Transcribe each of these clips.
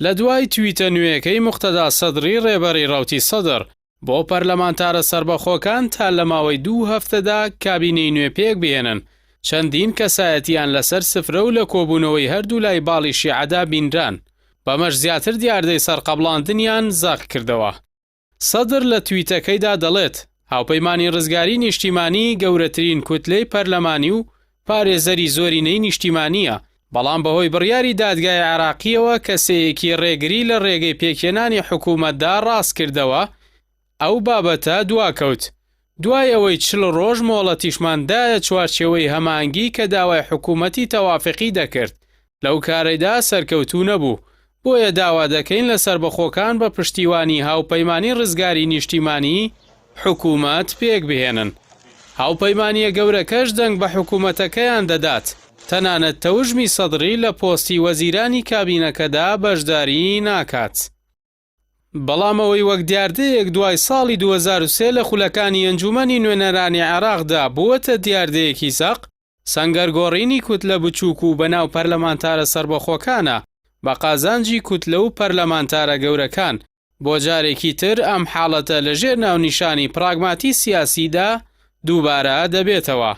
لە دوای تویتە نوێیەکەی موقتەدا سەدری ڕێبەری ڕەوتی سەدر بۆ پەرلەمانتارە سەربەخۆکان تا لە ماوەی 2 هەفتەدا کابینەی نوێ پێک بهێنن چەندین کەسایەتیان لەسەر سفرە و لە کۆبوونەوەی هەردوو لای باڵی شیعەدا بینران بەمەش زیاتر دیاردەی سەرقەبڵاندنیان زاق کردەوە. سەدر لە تویتەکەیدا دەڵێت هاوپەیمانی ڕزگاری نیشتیمانی گەورەترین کوتلەی پەرلەمانی و پارێزەری زۆرینەی نیشتیمانیە، بەڵام بەهۆی بڕیاری دادگای عێراقیەوە کەسەیەکی ڕێگری لە ڕێگەی پێکهێنانی حکوومەتدا ڕاست کردەوە ئەو بابەتە دواکەوت. دوای ئەوەی 40 ڕۆژ مۆڵەتیشماندایە چوارچێوەی هەمانگی کە داوای حکوومەتی تەوافقی دەکرد لەو کارەیدا سەرکەوتوو نەبوو، بۆیە داوا دەکەین لە سەربەخۆکان بە پشتیوانی هاوپەیمانی ڕزگاری نیشتیمانی حکوومەت پێک بهێنن. هاوپەیمانیە گەورەکەش دەنگ بە حکوومەتەکەیان دەدات، تەنانەت تەوژمی سەدری لە پۆستی وەزیرانی کابینەکەدا بەشداری ناکات. بەڵام ئەوەی وەک دیاردەیەک دوای ساڵی 2003 لە خولەکانی ئەنجومەنی نوێنەرانی عێراقدا بووەتە دیاردەیەکی سەق، سەنگەرگۆڕینی کوتلە بچووک و بەناو پەرلەمانتارە سەربەخۆکانە بە قازانجی کوتلە و پەرلەمانتارە گەورەکان بۆ جارێکی تر ئەم حاڵەتە لەژێر ناونیشانی پراگماتی سیاسیدا دووبارە دەبێتەوە.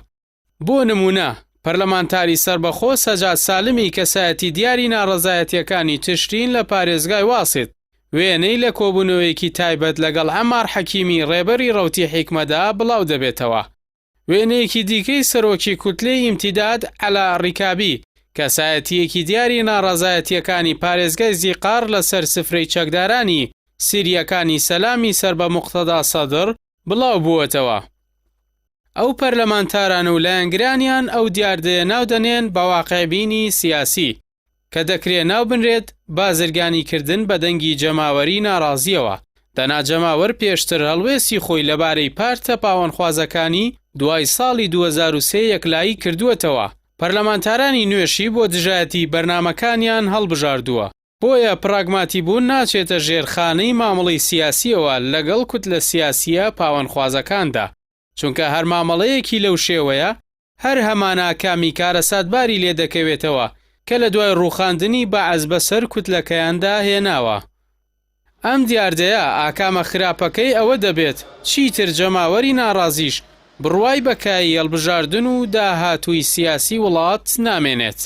بۆ نمونە پەرلەمانتاری سەربەخۆ سەجاد سالمی کەسایەتی دیاری ناڕەزایەتیەکانی تشرین لە پارێزگای واسێت وێنەی لە کۆبوونەوەیەکی تایبەت لەگەڵ عەمار حەکیمی ڕێبەری ڕەوتی حیکمەدا بڵاو دەبێتەوە. وێنەیەکی دیکەی سەرۆکی کوتلەی ئیمتیداد عەلا ڕیکابی کەسایەتیەکی دیاری ناڕەزایەتیەکانی پارێزگای زیقار لەسەر سفرەی چەکدارانی سیریەکانی سەلامی سەر بە موقتەدا سەدر بڵاو بووەتەوە. ئەو پەرلەمانتاران و لایەنگرانیان ئەو دیاردەیە ناودەنێن بە واقعبینی سیاسی کە دەکرێت ناوبنرێت بازرگانیکردن بە دەنگی جەماوەری ناڕازیەوە. دەنا جەماوەر پێشتر هەڵوێستی خۆی لەبارەی پارتە پاوەندخوازەکانی دوای ساڵی 2003 یەکلایی کردووەتەوە. پەرلەمانتارانی نوێشی بۆ دژایەتی بەرنامەکانیان هەڵبژاردووە، بۆیە پراگماتی بوون ناچێتە ژێرخانەی مامەڵەی سیاسیەوە لەگەڵ کوتلە سیاسیە پاوەندخوازەکاندا، چونکە هەر مامەڵەیەکی لەو شێوەیە هەر هەمانە کامی کارە ساتباری لێ دەکەوێتەوە کە لە دوای ڕووخاندنی بەعەز بەسەر کوتلەکەیاندا هێناوە. ئەم دیاردەیە ئاکامە خراپەکەی ئەوە دەبێت چیتر جەماوەری ناڕازیش بڕوای بەکایی هەڵبژاردن و داهاتووی سیاسی وڵات نامێنێت.